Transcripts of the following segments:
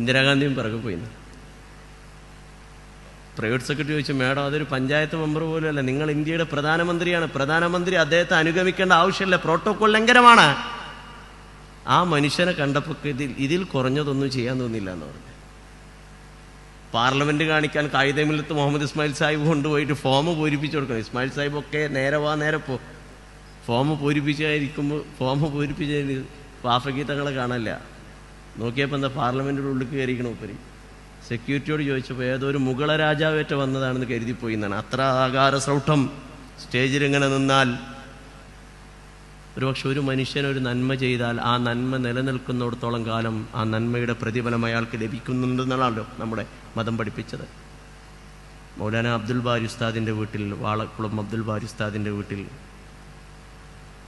ഇന്ദിരാഗാന്ധിയും പിറകെ പോയിന്ന്. Private secretary ചോദിച്ചു, മേഡം അതൊരു പഞ്ചായത്ത് മെമ്പർ പോലും അല്ല, നിങ്ങൾ ഇന്ത്യയുടെ പ്രധാനമന്ത്രിയാണ്, പ്രധാനമന്ത്രി അദ്ദേഹത്തെ അനുഗമിക്കേണ്ട ആവശ്യമില്ല, പ്രോട്ടോകോൾ ലംഘനമാണ്. ആ മനുഷ്യനെ കണ്ടപ്പോൾ ഇതിൽ കുറഞ്ഞതൊന്നും ചെയ്യാൻ തോന്നില്ല എന്ന് പറഞ്ഞു. പാർലമെന്റ് കാണിക്കാൻ കായികമില്ലത്ത് മുഹമ്മദ് ഇസ്മായിൽ സാഹിബ് കൊണ്ടുപോയിട്ട് ഫോം പൂരിപ്പിച്ചു കൊടുക്കണം. ഇസ്മായിൽ സാഹിബൊക്കെ നേരെ പോ ഫോം പൂരിപ്പിച്ചായിരിക്കും വാഫക്കി തങ്ങളെ കാണാനില്ല. നോക്കിയപ്പോൾ എന്താ പാർലമെന്റിൻ്റെ ഉള്ളിൽ കയറിക്കണം ഉപ്പരി. സെക്യൂരിറ്റിയോട് ചോദിച്ചപ്പോൾ ഏതോ ഒരു മുഗള രാജാവേറ്റ വന്നതാണെന്ന് കരുതിപ്പോയി എന്നാണ്. അത്ര ആകാര സൗഠം സ്റ്റേജിൽ ഇങ്ങനെ നിന്നാൽ. ഒരുപക്ഷെ ഒരു മനുഷ്യനൊരു നന്മ ചെയ്താൽ ആ നന്മ നിലനിൽക്കുന്നിടത്തോളം കാലം ആ നന്മയുടെ പ്രതിഫലം അയാൾക്ക് ലഭിക്കുന്നുണ്ടെന്നാണല്ലോ നമ്മുടെ മതം പഠിപ്പിച്ചത്. മൗലാന അബ്ദുൽ ബാരി ഉസ്താദിൻ്റെ വീട്ടിൽ, വാളക്കുളം അബ്ദുൽ ബാരി ഉസ്താദിൻ്റെ വീട്ടിൽ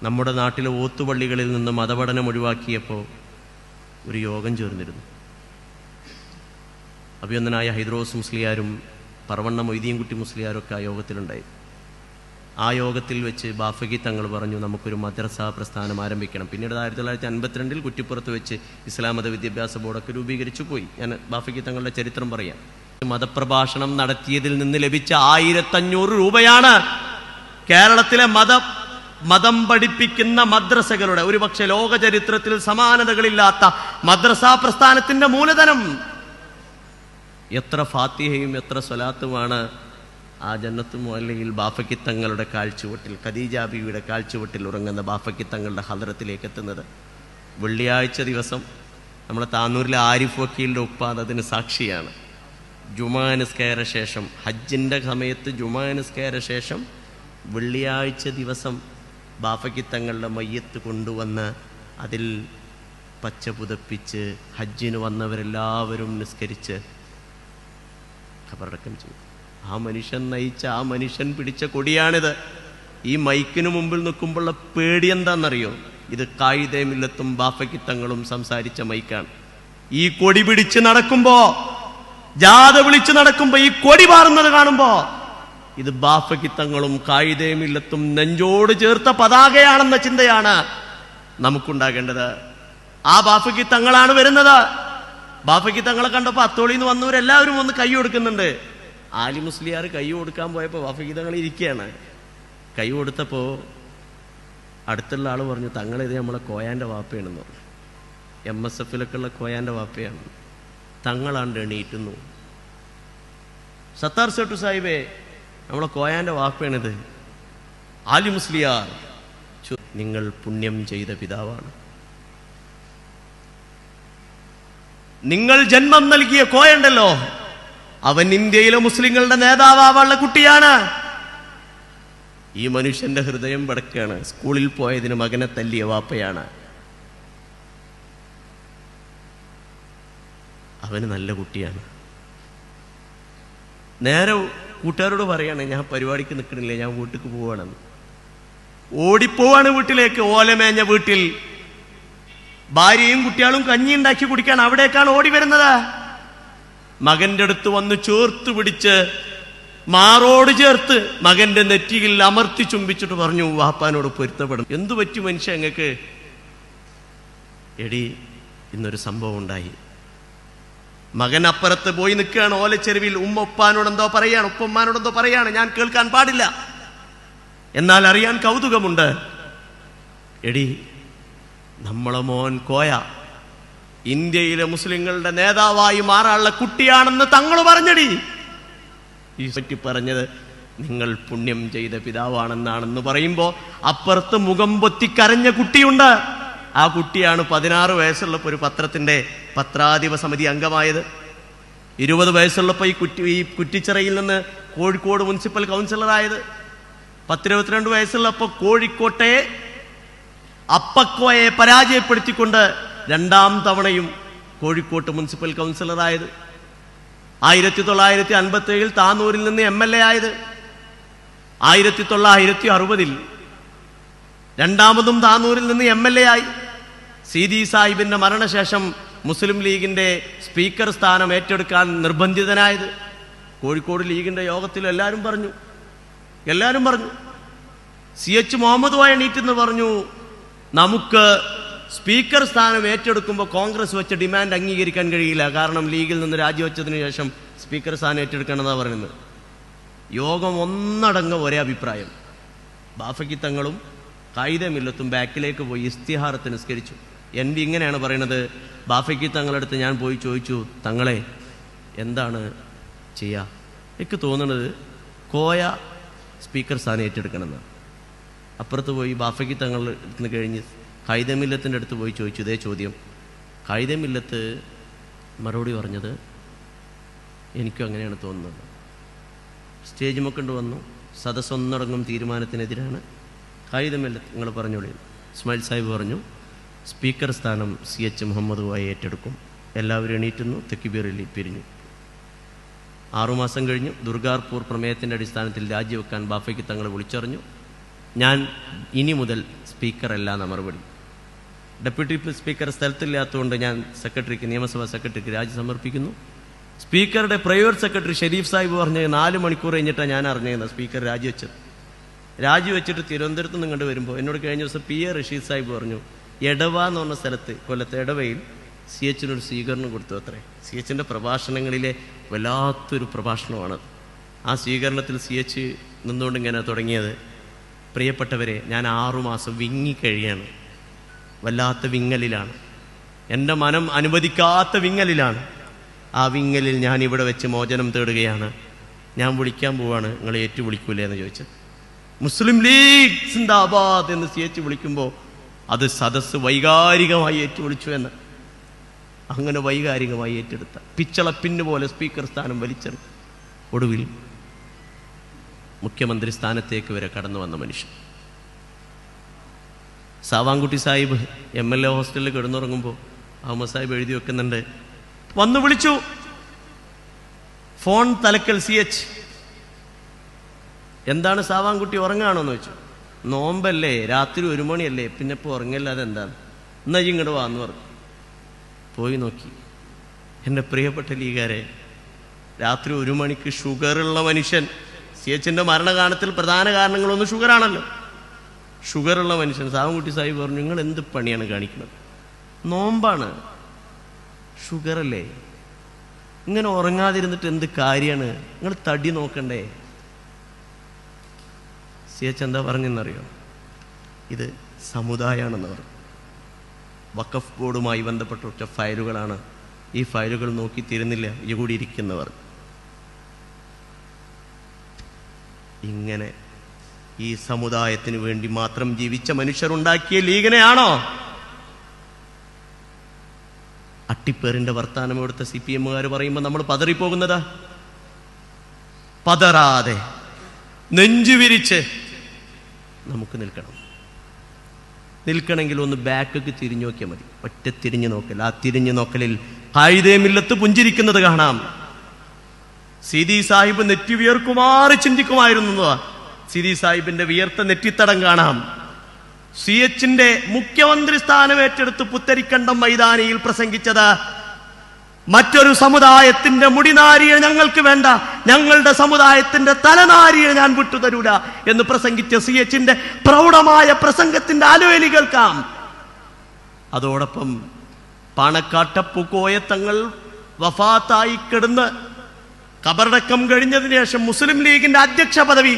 നമ്മുടെ നാട്ടിലെ ഓത്തുപള്ളികളിൽ നിന്ന് മതപഠനം ഒഴിവാക്കിയപ്പോൾ ഒരു യോഗം ചേർന്നിരുന്നു. അഭിനന്ദനായ ഹൈദ്രോസ് മുസ്ലിയാരും പറവണ്ണ മൊയ്തീൻകുട്ടി മുസ്ലിയാരൊക്കെ ആ യോഗത്തിലുണ്ടായി. ആ യോഗത്തിൽ വെച്ച് ബാഫക്കി തങ്ങൾ പറഞ്ഞു, നമുക്കൊരു മദ്രസ പ്രസ്ഥാനം ആരംഭിക്കണം. പിന്നീട് 1952 കുറ്റിപ്പുറത്ത് വെച്ച് ഇസ്ലാം മത വിദ്യാഭ്യാസ ബോർഡൊക്കെ രൂപീകരിച്ചു പോയി. ഞാൻ ബാഫക്കി തങ്ങളുടെ ചരിത്രം പറയാം. മതപ്രഭാഷണം നടത്തിയതിൽ നിന്ന് ലഭിച്ച 1500 രൂപയാണ് കേരളത്തിലെ മതം പഠിപ്പിക്കുന്ന മദ്രസകളുടെ, ഒരുപക്ഷെ ലോക ചരിത്രത്തിൽ സമാനതകളില്ലാത്ത മദ്രസാ പ്രസ്ഥാനത്തിന്റെ മൂലധനം. എത്ര ഫാത്തിഹയും എത്ര സ്വലാത്തുമാണ് ആ ജന്നത്ത് മുഅല്ലയിൽ ബാഫക്കി തങ്ങളുടെ കാൽച്ചുവട്ടിൽ, ഖദീജ ബീവിയുടെ കാൽച്ചുവട്ടിൽ ഉറങ്ങുന്ന ബാഫക്കി തങ്ങളുടെ ഹദ്റത്തിലേക്ക് എത്തുന്നത്. വെള്ളിയാഴ്ച ദിവസം നമ്മുടെ താന്നൂരിലെ ആരിഫ് വക്കീലിൻ്റെ ഉപ്പാദ് അതിന് സാക്ഷിയാണ്. ജുമാ നിസ്കാര ശേഷം, ഹജ്ജിൻ്റെ സമയത്ത് ജുമാ നിസ്കാര ശേഷം വെള്ളിയാഴ്ച ദിവസം ബാഫക്കി തങ്ങളുടെ മയ്യത്ത് കൊണ്ടുവന്ന് അതിൽ പച്ച പുതപ്പിച്ച് ഹജ്ജിന് വന്നവരെല്ലാവരും നിസ്കരിച്ച് ഖബറടക്കം ചെയ്തു. ആ മനുഷ്യൻ നയിച്ച, ആ മനുഷ്യൻ പിടിച്ച കൊടിയാണിത്. ഈ മൈക്കിന് മുമ്പിൽ നിൽക്കുമ്പോഴുള്ള പേടി എന്താണെന്നറിയോ? ഇത് കായികമില്ലത്തും ബാഫക്കി തങ്ങളും സംസാരിച്ച മൈക്കാണ്. ഈ കൊടി പിടിച്ച് നടക്കുമ്പോ, ജാഥ വിളിച്ച് നടക്കുമ്പോ, ഈ കൊടി പാറുന്നത് കാണുമ്പോ ഇത് ബാഫക്കി തങ്ങളും കായികമില്ലത്തും നെഞ്ചോട് ചേർത്ത പതാകയാണെന്ന ചിന്തയാണ് നമുക്കുണ്ടാകേണ്ടത്. ആ ബാഫക്കി തങ്ങളാണ് വരുന്നത്. ബാഫക്കി തങ്ങളെ കണ്ടപ്പോൾ അത്തോളിന്ന് വന്നവരെല്ലാവരും ഒന്ന് കൈ കൊടുക്കുന്നുണ്ട്. ആലി മുസ്ലിയാർ കൈ കൊടുക്കാൻ പോയപ്പോൾ ബാഫക്കി തങ്ങൾ ഇരിക്കുകയാണ്. കൈ കൊടുത്തപ്പോൾ അടുത്തുള്ള ആൾ പറഞ്ഞു, തങ്ങളിത് നമ്മളെ കോയാൻ്റെ വാപ്പയാണെന്ന് പറഞ്ഞു. MSF ഉള്ള കോയാൻ്റെ വാപ്പയാണ്. തങ്ങളാണ്ട് എണീറ്റുന്നു. സത്താർ സേട്ടു സാഹിബേ, നമ്മളെ കോയാൻ്റെ വാപ്പയാണിത്. ആലി മുസ്ലിയാർ, നിങ്ങൾ പുണ്യം ചെയ്ത പിതാവാണ്. നിങ്ങൾ ജന്മം നൽകിയ കോയുണ്ടല്ലോ, അവൻ ഇന്ത്യയിലെ മുസ്ലിങ്ങളുടെ നേതാവാനുള്ള കുട്ടിയാണ്. ഈ മനുഷ്യന്റെ ഹൃദയം പടക്കാണ്. സ്കൂളിൽ പോയതിന് മകനെ തല്ലിയ വാപ്പയാണ്. അവന് നല്ല കുട്ടിയാണ്. നേരെ കൂട്ടുകാരോട് പറയാണ്, ഞാൻ പരിപാടിക്ക് നിൽക്കണില്ല, ഞാൻ വീട്ടിലേക്ക് പോവാണെന്ന്. ഓടിപ്പോവാണ് വീട്ടിലേക്ക്. ഓലമേഞ്ഞ വീട്ടിൽ ഭാര്യയും കുട്ടികളും കഞ്ഞി ഉണ്ടാക്കി കുടിക്കാൻ അവിടേക്കാണ് ഓടി വരുന്നത്. മകന്റെ അടുത്ത് വന്ന് ചേർത്ത് പിടിച്ച്, മാറോട് ചേർത്ത് മകന്റെ നെറ്റിയിൽ അമർത്തി ചുംബിച്ചിട്ട് പറഞ്ഞു, വാപ്പാനോട് പൊരുത്തപ്പെടും. എന്തു പറ്റി മനുഷ്യ അങ്ങക്ക്? എടി, ഇന്നൊരു സംഭവം ഉണ്ടായി. മകൻ അപ്പുറത്ത് പോയി നിൽക്കുകയാണ് ഓലച്ചെരുവിൽ. ഉമ്മപ്പാനോടെന്തോ പറയാണ്, ഉപ്പമ്മാനോടെന്തോ പറയാണ്. ഞാൻ കേൾക്കാൻ പാടില്ല, എന്നാൽ അറിയാൻ കൗതുകമുണ്ട്. എടി, നമ്മളെ മോൻ കോയ ഇന്ത്യയിലെ മുസ്ലിങ്ങളുടെ നേതാവായി മാറാനുള്ള കുട്ടിയാണെന്ന് തങ്ങൾ പറഞ്ഞടി. ഈ പറ്റി പറഞ്ഞത് നിങ്ങൾ പുണ്യം ചെയ്ത പിതാവാണെന്നാണെന്ന് പറയുമ്പോ അപ്പുറത്ത് മുഖം പൊത്തിക്കരഞ്ഞ കുട്ടിയുണ്ട്. ആ കുട്ടിയാണ് 16 വയസ്സുള്ളപ്പോൾ ഒരു പത്രത്തിന്റെ പത്രാധിപ സമിതി അംഗമായത്. 20 വയസ്സുള്ളപ്പോൾ ഈ കുറ്റിച്ചിറയിൽ നിന്ന് കോഴിക്കോട് മുനിസിപ്പൽ കൗൺസിലറായത്. 22 വയസ്സുള്ളപ്പോൾ കോഴിക്കോട്ടെ അപ്പക്കോയെ പരാജയപ്പെടുത്തിക്കൊണ്ട് 2ാം തവണയും കോഴിക്കോട്ട് മുനിസിപ്പൽ കൗൺസിലറായത്. 1957 താന്നൂരിൽ നിന്ന് MLA ആയത്. 1960 രണ്ടാമതും താന്നൂരിൽ നിന്ന് MLA ആയി. സീതി സാഹിബിന്റെ മരണശേഷം മുസ്ലിം ലീഗിന്റെ സ്പീക്കർ സ്ഥാനം ഏറ്റെടുക്കാൻ നിർബന്ധിതനായത്. കോഴിക്കോട് ലീഗിന്റെ യോഗത്തിൽ എല്ലാവരും പറഞ്ഞു. CH മുഹമ്മദ് വായ എണീറ്റെന്ന് പറഞ്ഞു, നമുക്ക് സ്പീക്കർ സ്ഥാനം ഏറ്റെടുക്കുമ്പോൾ കോൺഗ്രസ് വെച്ച ഡിമാൻഡ് അംഗീകരിക്കാൻ കഴിയില്ല. കാരണം ലീഗിൽ നിന്ന് രാജിവെച്ചതിന് ശേഷം സ്പീക്കർ സ്ഥാനം ഏറ്റെടുക്കണമെന്നാണ് പറയുന്നത്. യോഗം ഒന്നടങ്കം ഒരേ അഭിപ്രായം. ബാഫക്കി തങ്ങളും കായിദ മില്ലത്തും ബാക്കിലേക്ക് പോയി ഇസ്തിഹാറത്ത് നിസ്കരിച്ചു. എൻ്റെ ഇങ്ങനെയാണ് പറയുന്നത്, ബാഫക്കി തങ്ങളടുത്ത് ഞാൻ പോയി ചോദിച്ചു, തങ്ങളെ എന്താണ് ചെയ്യുക? എനിക്ക് തോന്നുന്നത് കോയ സ്പീക്കർ സ്ഥാനം ഏറ്റെടുക്കണമെന്നാണ്. അപ്പുറത്ത് പോയി ബാഫക്കി തങ്ങൾ കഴിഞ്ഞ് കായിദ മില്ലത്തിൻ്റെ അടുത്ത് പോയി ചോദിച്ചു ഇതേ ചോദ്യം. കായിദ മില്ലത്ത് മറുപടി പറഞ്ഞത് എനിക്കും അങ്ങനെയാണ് തോന്നുന്നത്. സ്റ്റേജ് മൊക്കൊണ്ട് വന്നു, സദസ്സൊന്നടങ്കം തീരുമാനത്തിനെതിരാണ്. കായിദ മില്ലത്ത് നിങ്ങൾ പറഞ്ഞോളി. ഇസ്മായിൽ സാഹിബ് പറഞ്ഞു സ്പീക്കർ സ്ഥാനം CH മുഹമ്മദ് കോയ ഏറ്റെടുക്കും. എല്ലാവരും എണീറ്റുന്നു, തെക്കുബീറിൽ പിരിഞ്ഞു. 6 മാസം കഴിഞ്ഞു ദുർഗാർപൂർ പ്രമേയത്തിൻ്റെ അടിസ്ഥാനത്തിൽ രാജിവെക്കാൻ ബാഫക്കി തങ്ങളെ വിളിച്ചറിഞ്ഞു. ഞാൻ ഇനി മുതൽ സ്പീക്കറല്ല എന്ന മറുപടി. ഡെപ്യൂട്ടി സ്പീക്കർ സ്ഥലത്തില്ലാത്തതുകൊണ്ട് ഞാൻ നിയമസഭാ സെക്രട്ടറിക്ക് രാജി സമർപ്പിക്കുന്നു. സ്പീക്കറുടെ പ്രൈവറ്റ് സെക്രട്ടറി ഷെരീഫ് സാഹിബ് പറഞ്ഞ് 4 മണിക്കൂർ കഴിഞ്ഞിട്ടാണ് ഞാൻ അറിഞ്ഞത് സ്പീക്കർ രാജിവെച്ചിട്ട് തിരുവനന്തപുരത്ത് നിന്ന് കണ്ടു വരുമ്പോൾ എന്നോട് കഴിഞ്ഞ ദിവസം PA റഷീദ് സാഹിബ് പറഞ്ഞു, എടവ എന്ന് പറഞ്ഞ സ്ഥലത്ത് കൊല്ലത്ത് എടവയിൽ CHനൊരു സ്വീകരണം കൊടുത്തു അത്രേ. CHൻ്റെ പ്രഭാഷണങ്ങളിലെ വല്ലാത്തൊരു പ്രഭാഷണമാണ്. ആ സ്വീകരണത്തിൽ CH നിന്നുകൊണ്ട് ഇങ്ങനെ തുടങ്ങിയത്, പ്രിയപ്പെട്ടവരെ, ഞാൻ 6 മാസം വിങ്ങിക്കഴിയാണ്, വല്ലാത്ത വിങ്ങലിലാണ്, എൻ്റെ മനം അനുവദിക്കാത്ത വിങ്ങലിലാണ്. ആ വിങ്ങലിൽ ഞാൻ ഇവിടെ വെച്ച് മോചനം തേടുകയാണ്. ഞാൻ വിളിക്കാൻ പോവാണ്, നിങ്ങൾ ഏറ്റു വിളിക്കൂലേ എന്ന് ചോദിച്ചത്. മുസ്ലിം ലീഗ് സിന്ദാബാദ് എന്ന് CH വിളിക്കുമ്പോൾ അത് സദസ്സ് വൈകാരികമായി ഏറ്റുവിളിച്ചു എന്ന്. അങ്ങനെ വൈകാരികമായി ഏറ്റെടുത്ത പിച്ചളപ്പിന്ന് പോലെ സ്പീക്കർ സ്ഥാനം വലിച്ചെടുത്തു. ഒടുവിൽ മുഖ്യമന്ത്രി സ്ഥാനത്തേക്ക് വരെ കടന്നു വന്ന മനുഷ്യൻ. സാവാൻകുട്ടി സാഹിബ് MLA ഹോസ്റ്റലിൽ കിടന്നുറങ്ങുമ്പോൾ അഹമ്മദ് സാഹിബ് എഴുതി വെക്കുന്നുണ്ട്, വന്നു വിളിച്ചു, ഫോൺ തലക്കൽ CH. എന്താണ് സാവാൻകുട്ടി, ഉറങ്ങാണോന്ന് വെച്ചു. നോമ്പല്ലേ, രാത്രി 1 മണിയല്ലേ, പിന്നെ ഇപ്പോൾ ഉറങ്ങല്ലാതെ എന്താണ്, എന്നാ ഇങ്ങോട്ട് വാന്ന് പറഞ്ഞു. പോയി നോക്കി, എൻ്റെ പ്രിയപ്പെട്ട ലീഗാരെ, രാത്രി 1 മണിക്ക് ഷുഗറുള്ള മനുഷ്യൻ, CHൻ്റെ മരണകാലത്തിൽ പ്രധാന കാരണങ്ങളൊന്നും ഷുഗറാണല്ലോ. ഷുഗറുള്ള മനുഷ്യൻ സാവൻകുട്ടി സാഹിബ് പറഞ്ഞു, നിങ്ങൾ എന്ത് പണിയാണ് കാണിക്കുന്നത്? നോമ്പാണ്, ഷുഗറല്ലേ, ഇങ്ങനെ ഉറങ്ങാതിരുന്നിട്ട് എന്ത് കാര്യമാണ്? നിങ്ങൾ തടി നോക്കണ്ടേ? CH എന്താ പറഞ്ഞെന്നറിയോ? ഇത് സമുദായമാണെന്ന് പറഞ്ഞു. വഖഫ് ബോർഡുമായി ബന്ധപ്പെട്ട ഫയലുകളാണ്, ഈ ഫയലുകൾ നോക്കി തീരുന്നില്ല ഈ കൂടി ഇരിക്കുന്നവർ. ഇങ്ങനെ ഈ സമുദായത്തിന് വേണ്ടി മാത്രം ജീവിച്ച മനുഷ്യരുണ്ടാക്കിയ ലീഗിനെയാണോ അട്ടിപ്പേറിന്റെ വർത്താനം എടുത്ത CPMകാർ പറയുമ്പോൾ നമ്മൾ പതറിപ്പോകുന്നതാ? പതറാതെ നെഞ്ചുവിരിച്ച് നമുക്ക് നിൽക്കണമെങ്കിൽ ഒന്ന് ബാക്കൊക്കെ തിരിഞ്ഞു നോക്കിയാൽ മതി. ഒറ്റ തിരിഞ്ഞു നോക്കൽ. ആ തിരിഞ്ഞു നോക്കലിൽ കായിദേ മില്ലത്ത് പുഞ്ചിരിക്കുന്നത് കാണാം. സീതി സാഹിബ് നെറ്റി വിയർക്കുമാറി ചിന്തിക്കുമായിരുന്നു. സീതി സാഹിബിന്റെ വിയർത്ത നെറ്റിത്തടം കാണാം. CHന്റെ മുഖ്യമന്ത്രി സ്ഥാനം ഏറ്റെടുത്ത് പുത്തരിക്കണ്ടം മൈതാനിയിൽ പ്രസംഗിച്ചത്, മറ്റൊരു സമുദായത്തിന്റെ മുടിനാരിയെ ഞങ്ങൾക്ക് വേണ്ട, ഞങ്ങളുടെ സമുദായത്തിന്റെ തലനാരിയെ ഞാൻ വിട്ടുതരൂല എന്ന് പ്രസംഗിച്ച CHന്റെ പ്രൗഢമായ പ്രസംഗത്തിന്റെ ആലോചന കേൾക്കാം. അതോടൊപ്പം പാണക്കാട്ടപ്പുക്കോയ തങ്ങൾ വഫാത്തായി കിടന്ന് ഖബറടക്കം കഴിഞ്ഞതിന് ശേഷം മുസ്ലിം ലീഗിന്റെ അധ്യക്ഷ പദവി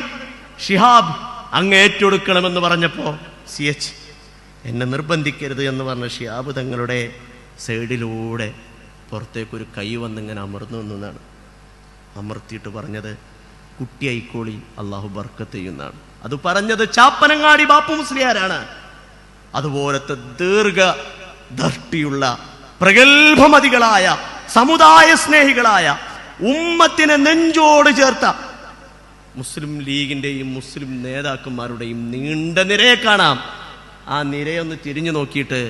ഷിഹാബ് അങ്ങ് ഏറ്റെടുക്കണമെന്ന് പറഞ്ഞപ്പോ CH എന്നെ നിർബന്ധിക്കരുത് എന്ന് പറഞ്ഞ ഷിഹാബ് തങ്ങളുടെ സൈഡിലൂടെ പുറത്തേക്കൊരു കൈ വന്നിങ്ങനെ അമർന്നു എന്നാണ്. അമർത്തിയിട്ട് പറഞ്ഞത്, കുട്ടി ഐക്കോളി, അള്ളാഹു ബർക്കത്ത് ചെയ്യുന്നതാണ്. അത് പറഞ്ഞത് ചാപ്പനങ്ങാടി ബാപ്പു മുസ്ലിയാരാണ്. അതുപോലത്തെ ദീർഘദൃഷ്ടിയുള്ള പ്രഗത്ഭമതികളായ സമുദായ സ്നേഹികളായ ഉമ്മത്തിനെ നെഞ്ചോട് ചേർത്ത മുസ്ലിം ലീഗിന്റെയും മുസ്ലിം നേതാക്കന്മാരുടെയും നീണ്ട നിരയെ കാണാം. ആ നിരയൊന്ന് തിരിഞ്ഞു നോക്കിയിട്ട്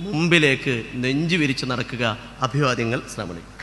മുമ്പിലേക്ക് നെഞ്ചു വിരിച്ച് നടക്കുക. അഭിവാദ്യങ്ങൾ. അസ്സലാമു അലൈക്കും.